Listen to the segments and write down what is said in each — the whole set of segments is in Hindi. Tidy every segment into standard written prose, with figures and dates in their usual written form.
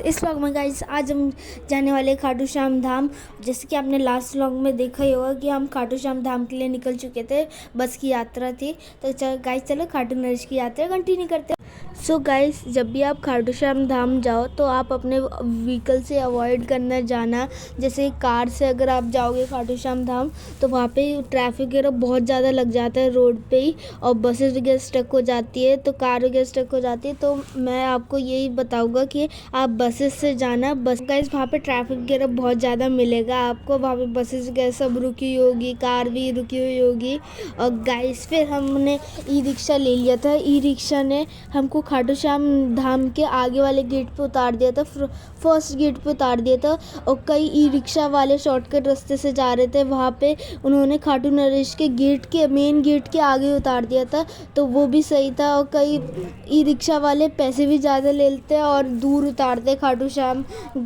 इस व्लॉग में गाइस आज हम जाने वाले खाटू श्याम धाम। जैसे कि आपने लास्ट व्लॉग में देखा ही होगा कि हम खाटू श्याम धाम के लिए निकल चुके थे, बस की यात्रा थी। तो गाइस चलो खाटू नरेश की यात्रा कंटिन्यू करते हैं। सो गाइस, जब भी आप खाटू श्याम धाम जाओ तो आप अपने व्हीकल से अवॉइड करना जाना। जैसे कार से अगर आप जाओगे खाटू श्याम धाम तो वहाँ पे ट्रैफिक वगैरह बहुत ज़्यादा लग जाता है रोड पे ही, और बसेस वगैरह स्टक हो जाती है, तो कार वगैरह स्टक हो जाती है। तो मैं आपको यही बताऊंगा कि आप बसेस से जाना। बस गाइस वहाँ पे ट्रैफिक वगैरह बहुत ज़्यादा मिलेगा आपको, वहाँ पे बसेस वगैरह सब रुकी होगी, कार भी रुकी हुई होगी। और गाइस फिर हमने ई रिक्शा ले लिया था। ई रिक्शा ने हमको खाटू श्याम धाम के आगे वाले गेट पे उतार दिया था, फर्स्ट गेट पे उतार दिया था। और कई ई रिक्शा वाले शॉर्टकट रास्ते से जा रहे थे, वहाँ पे उन्होंने खाटू नरेश के गेट के मेन गेट के आगे उतार दिया था, तो वो भी सही था। और कई ई रिक्शा वाले पैसे भी ज़्यादा ले लेते हैं और दूर उतारते खाटू श्याम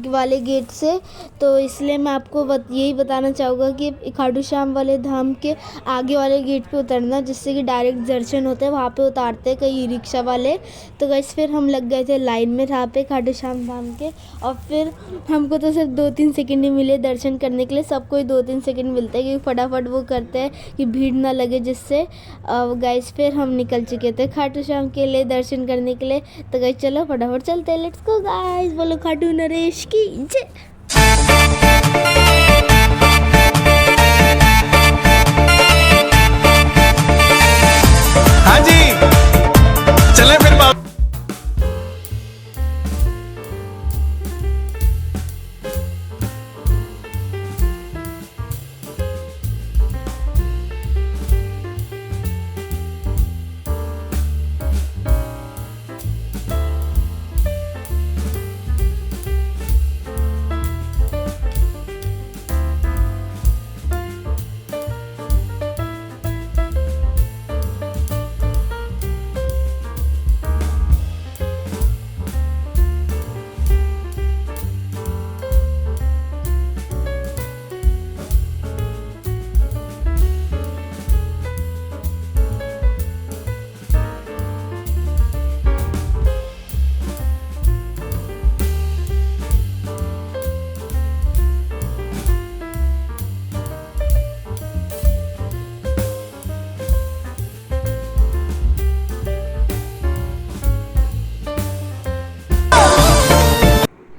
वाले गेट से। तो इसलिए मैं आपको यही बताना चाहूँगा कि खाटू श्याम वाले धाम के आगे वाले गेट पे उतरना, जिससे कि डायरेक्ट दर्शन होते हैं, वहाँ पे उतारते हैं कई ई रिक्शा वाले। तो गाइस फिर हम लग गए थे लाइन में वहाँ पे खाटू श्याम धाम के, और फिर हमको तो सिर्फ 2-3 सेकंड ही मिले दर्शन करने के लिए। सबको ही 2-3 सेकंड मिलते हैं क्योंकि फटाफट वो करते हैं कि भीड़ ना लगे जिससे। गाइस फिर हम निकल चुके थे खाटू श्याम के लिए दर्शन करने के लिए। तो गाइस चलो फटाफट चलते हैं, लेट्स गो गाइस, बोलो खाटू नरेश की जय। हाँ जी, चले फिर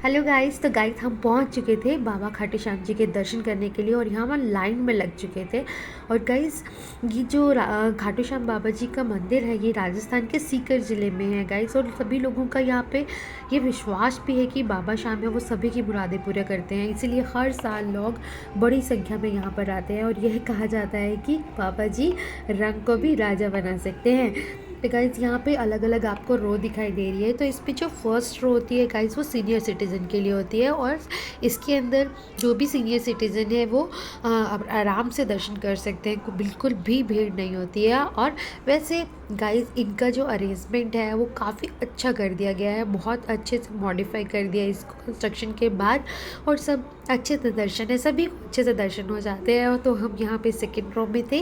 हेलो गाइस, तो गाइस हम पहुंच चुके थे बाबा खाटू श्याम जी के दर्शन करने के लिए और यहाँ हम लाइन में लग चुके थे। और गाइस ये जो खाटू श्याम बाबा जी का मंदिर है, ये राजस्थान के सीकर ज़िले में है गाइस। और सभी लोगों का यहाँ पे ये विश्वास भी है कि बाबा श्याम है वो सभी की मुरादें पूरा करते हैं, इसीलिए हर साल लोग बड़ी संख्या में यहाँ पर आते हैं। और यह कहा जाता है कि बाबा जी रंग को भी राजा बना सकते हैं। तो गाइस यहाँ पे अलग अलग आपको रो दिखाई दे रही है। तो इस पे जो फर्स्ट रो होती है गाइस वो सीनियर सिटीज़न के लिए होती है, और इसके अंदर जो भी सीनियर सिटीज़न है वो आराम से दर्शन कर सकते हैं, बिल्कुल भी भीड़ नहीं होती है। और वैसे गाइस इनका जो अरेंजमेंट है वो काफ़ी अच्छा कर दिया गया है, बहुत अच्छे से मॉडिफाई कर दिया है इसको कंस्ट्रक्शन के बाद, और सब अच्छे से दर्शन है, सभी को अच्छे से दर्शन हो जाते हैं। तो हम यहाँ पे सेकंड रो में थे,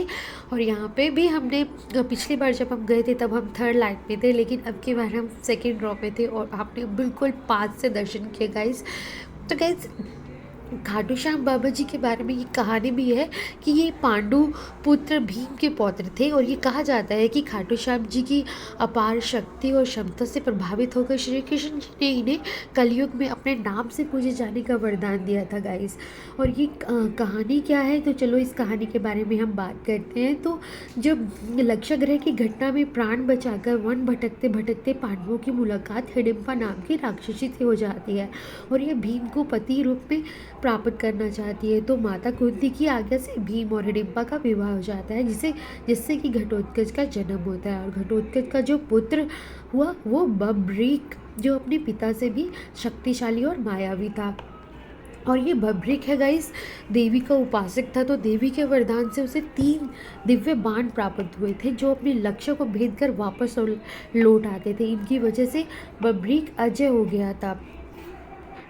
और यहाँ पे भी हमने पिछली बार जब हम गए थे तब हम थर्ड लाइन में थे, लेकिन अब की बार हम सेकंड रो में थे और आपने बिल्कुल पास से दर्शन किए गाइस। तो गाइस खाटू श्याम बाबा जी के बारे में ये कहानी भी है कि ये पांडु पुत्र भीम के पौत्र थे, और ये कहा जाता है कि खाटू श्याम जी की अपार शक्ति और क्षमता से प्रभावित होकर श्री कृष्ण जी ने इन्हें कलयुग में अपने नाम से पूजे जाने का वरदान दिया था गाइस। और ये कहानी क्या है, तो चलो इस कहानी के बारे में हम बात करते हैं। तो जब लक्ष्य ग्रह की घटना में प्राण बचाकर वन भटकते भटकते पांडवों की मुलाकात हिडिंबा नाम की राक्षसी से हो जाती है, और ये भीम को पति रूप में प्राप्त करना चाहती है। तो माता कुंती की आज्ञा से भीम और हिडिंबा का विवाह हो जाता है, जिससे कि घटोत्कच का जन्म होता है। और घटोत्कच का जो पुत्र हुआ वो बब्रीक, जो अपने पिता से भी शक्तिशाली और मायावी था। और ये बब्रिक है गाइस, देवी का उपासक था। तो देवी के वरदान से उसे 3 दिव्य बाण प्राप्त हुए थे, जो अपने लक्ष्य को भेद कर वापस लौट आते थे। इनकी वजह से बब्रिक अजय हो गया था।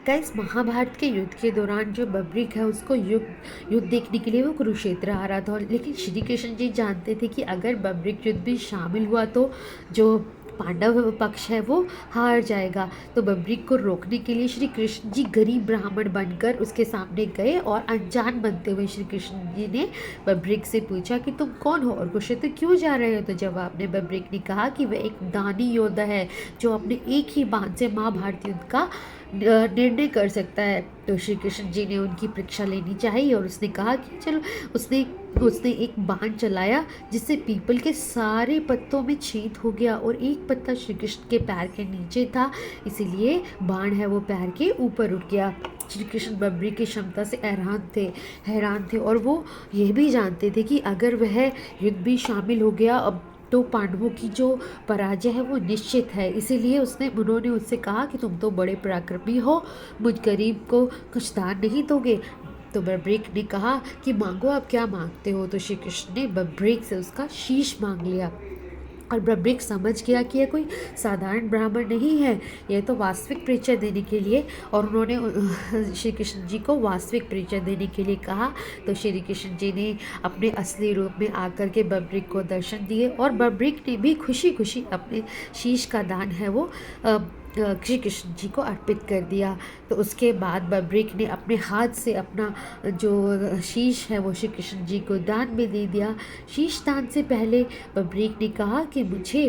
गाइस महाभारत के युद्ध के दौरान जो बब्रिक है उसको युद्ध देखने के लिए वो कुरुक्षेत्र आ रहा था, लेकिन श्री कृष्ण जी जानते थे कि अगर बब्रिक युद्ध में शामिल हुआ तो जो पांडव पक्ष है वो हार जाएगा। तो बब्रिक को रोकने के लिए श्री कृष्ण जी गरीब ब्राह्मण बनकर उसके सामने गए और अनजान बनते हुए श्री कृष्ण जी ने बब्रिक से पूछा कि तुम कौन हो और कुरुक्षेत्र क्यों जा रहे हो। तो जवाब में बब्रिक ने कहा कि वह एक दानी योद्धा है जो अपने एक ही बाण से महाभारत युद्ध का निर्णय कर सकता है। तो श्री कृष्ण जी ने उनकी परीक्षा लेनी चाहिए और उसने कहा कि चलो। उसने एक बाण चलाया जिससे पीपल के सारे पत्तों में छेद हो गया और एक पत्ता श्री कृष्ण के पैर के नीचे था, इसीलिए बाण है वो पैर के ऊपर उठ गया। श्री कृष्ण बब्रिक की क्षमता से हैरान थे और वो ये भी जानते थे कि अगर वह युद्ध भी शामिल हो गया अब तो पांडवों की जो पराजय है वो निश्चित है। इसीलिए उन्होंने उससे कहा कि तुम तो बड़े पराक्रमी हो, मुझ गरीब को कुछ दान नहीं दोगे। तो बब्रिक ने कहा कि मांगो, आप क्या मांगते हो। तो श्री कृष्ण ने बब्रिक से उसका शीश मांग लिया और बब्रिक समझ गया कि यह कोई साधारण ब्राह्मण नहीं है, यह तो वास्तविक परिचय देने के लिए, और उन्होंने श्री कृष्ण जी को वास्तविक परिचय देने के लिए कहा। तो श्री कृष्ण जी ने अपने असली रूप में आकर के बब्रिक को दर्शन दिए और बब्रिक ने भी खुशी खुशी अपने शीश का दान है वो श्री कृष्ण जी को अर्पित कर दिया। तो उसके बाद बब्रिक ने अपने हाथ से अपना जो शीश है वो श्री कृष्ण जी को दान में दे दिया। शीश दान से पहले बब्रिक ने कहा कि मुझे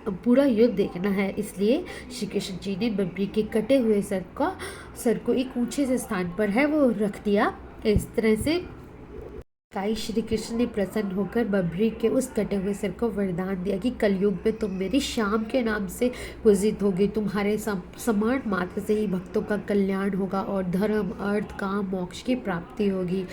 पूरा युद्ध देखना है। इसलिए श्री कृष्ण जी ने बब्रिक के कटे हुए सर को एक ऊंचे से स्थान पर है वो रख दिया। इस तरह से श्री कृष्ण ने प्रसन्न होकर बब्रिक के उस कटे हुए सिर को वरदान दिया कि कलयुग में तुम मेरी श्याम के नाम से पूजित होगी, तुम्हारे समान मात्र से ही भक्तों का कल्याण होगा और धर्म, अर्थ, काम, मोक्ष की प्राप्ति होगी।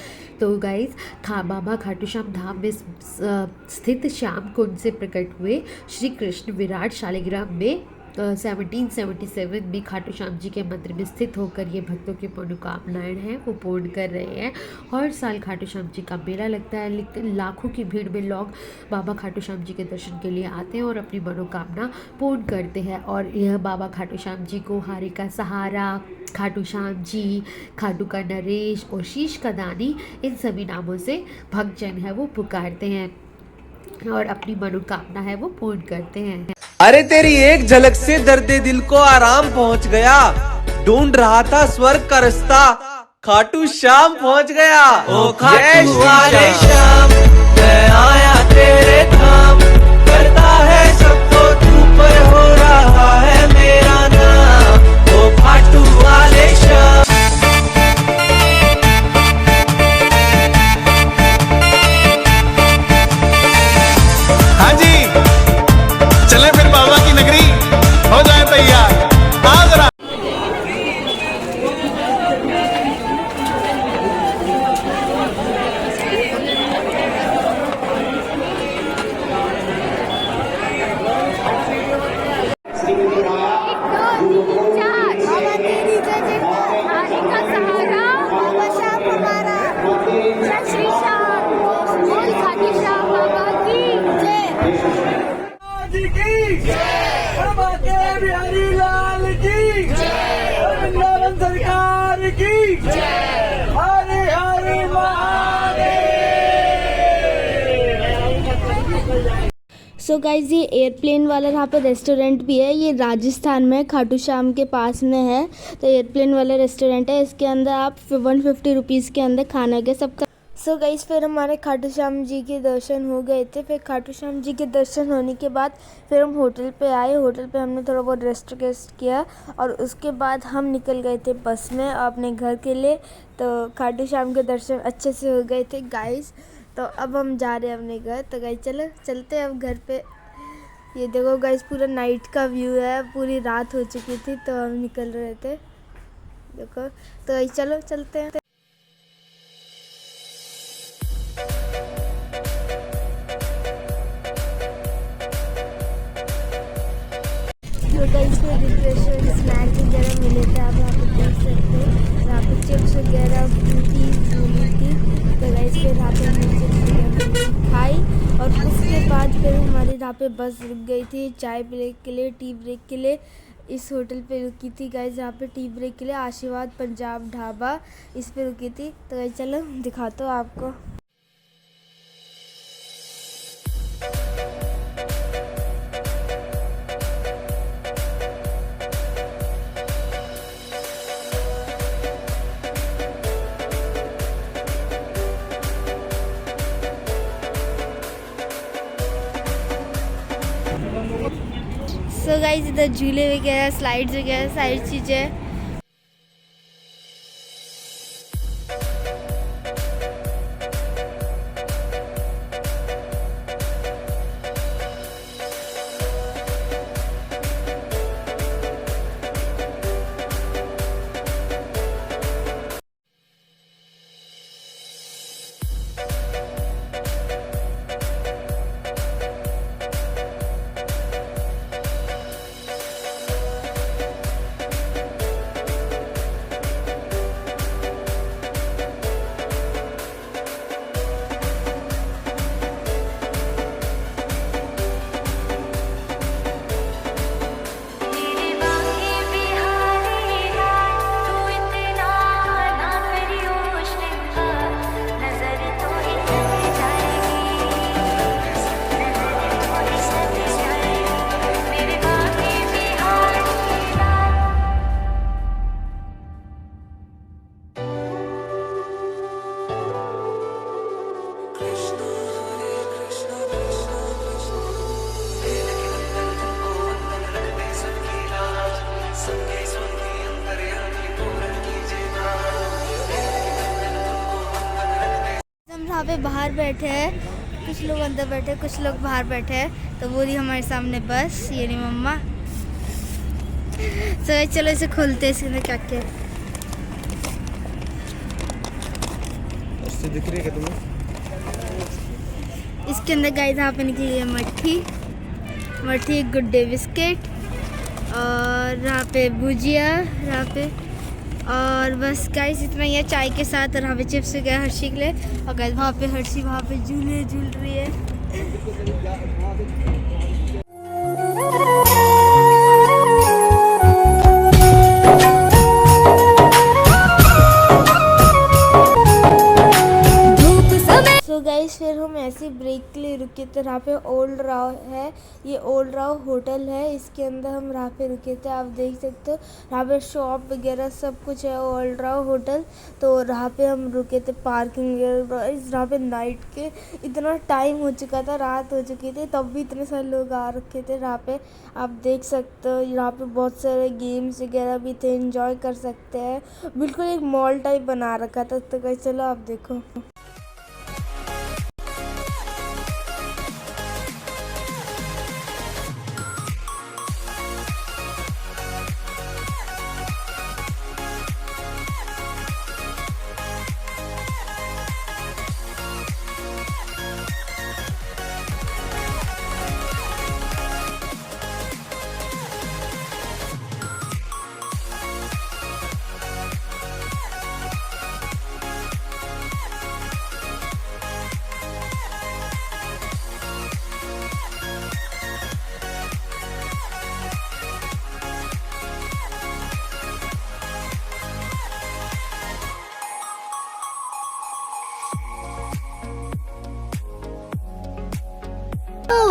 तो गाइस, बाबा खाटू श्याम धाम में स्थित श्याम कुंड से प्रकट हुए श्री कृष्ण विराट शालिग्राम में 1777 में खाटू श्याम जी के मंदिर में स्थित होकर ये भक्तों की मनोकामनाएं हैं वो पूर्ण कर रहे हैं। हर साल खाटू श्याम जी का मेला लगता है, लेकिन लाखों की भीड़ में लोग बाबा खाटू श्याम जी के दर्शन के लिए आते हैं और अपनी मनोकामना पूर्ण करते हैं। और यह बाबा खाटू श्याम जी को हारे का सहारा, खाटू श्याम जी, खाटू का नरेश और शीश का दानी, इन सभी नामों से भक्तजन है वो पुकारते हैं और अपनी मनोकामना है वो पूर्ण करते हैं। अरे तेरी एक झलक से दर्दे दिल को आराम पहुंच गया, ढूंढ रहा था स्वर्ग का रास्ता, खाटू श्याम पहुंच गया। ओ खाटू वाले श्याम, मैं आया तेरे धाम, करता है सबको तू पर हो रहा है मेरा नाम। ओ खाटू वाले श्याम। हाँ जी, चले फिर बाबा की नगरी, हो जाए तैयार, आ जरा। सो गाइज़, ये एयरप्लेन वाला यहाँ पे रेस्टोरेंट भी है, ये राजस्थान में खाटू श्याम के पास में है। तो एयरप्लेन वाला रेस्टोरेंट है, इसके अंदर आप 150 रुपीज़ के अंदर खाना के सबका। सो गाइज़, फिर हमारे खाटू श्याम जी के दर्शन हो गए थे। फिर खाटू श्याम जी के दर्शन होने के बाद फिर हम होटल पे आए। होटल पे हमने थोड़ा बहुत रेस्ट किया और उसके बाद हम निकल गए थे बस में अपने घर के लिए। तो खाटू श्याम के दर्शन अच्छे से हो गए थे गाइज़। तो अब हम जा रहे हैं अपने घर। तो गाइस चलो चलते हैं अब घर पे। ये देखो गाइस, पूरा नाइट का व्यू है, पूरी रात हो चुकी थी तो हम निकल रहे थे, देखो। तो गाइस चलो चलते हैं। तो गाइस, रिफ्रेशर स्नैक्स वगैरह मिले थे, आप यहाँ पे देख सकते हो। यहाँ पे चिप्स वगैरह, फ्रूटी थी। तो गाइस, फिर यहाँ पे हमने चिप्स वगैरह खाई और उसके बाद फिर हमारे यहाँ पे बस रुक गई थी चाय ब्रेक के लिए, टी ब्रेक के लिए। इस होटल पे रुकी थी गाइस, यहाँ पे टी ब्रेक के लिए आशीर्वाद पंजाब ढाबा, इस पे रुकी थी। तो गाइस चलो दिखाता हूँ आपको। सो गाइस इधर झूले वगैरह, स्लाइड्स वगैरह सारी चीज़ें। यहाँ पे बाहर बैठे हैं, कुछ लोग अंदर बैठे, कुछ लोग बाहर बैठे हैं। तो वो रही हमारे सामने बस, ये रही मम्मा। तो चलो इसे खोलते हैं, इसके अंदर क्या क्या है। दिख रही है क्या तुम्हें? इसके अंदर गाइस यहाँ पे निकली है मट्ठी, गुड डे बिस्किट, और यहाँ पे भुजिया, यहाँ पे, और बस गाइस इतना ही है चाय के साथ। और यहाँ पे चिप्स वगैरह हर्षी के लिए, और गाइस वहाँ पे हर्षी वहाँ पे झूले झूल रही है। सो गाइस फिर हम ऐसे ब्रेक के लिए रुके थे। यहाँ पे ओल्ड राव है, ये ओल्ड राव होटल है, इसके अंदर हम यहाँ पे रुके थे। आप देख सकते हो यहाँ पे शॉप वगैरह सब कुछ है, ओल्ड राव होटल। तो यहाँ पे हम रुके थे, पार्किंग वगैरह। यहाँ पे नाइट के इतना टाइम हो चुका था, रात हो चुकी थी, तब भी इतने सारे लोग आ रखे थे यहाँ पे। आप देख सकते हो यहाँ पे बहुत सारे गेम्स वगैरह भी थे, एंजॉय कर सकते हैं। बिल्कुल एक मॉल टाइप बना रखा था। तो गाइस चलो आप देखो।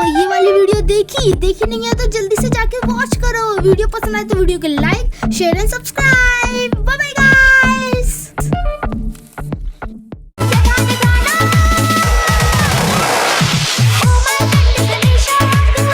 ये वाली वीडियो देखी नहीं है तो जल्दी से जाके वॉच करो। वीडियो पसंद आए तो वीडियो को like, share and subscribe. Bye bye.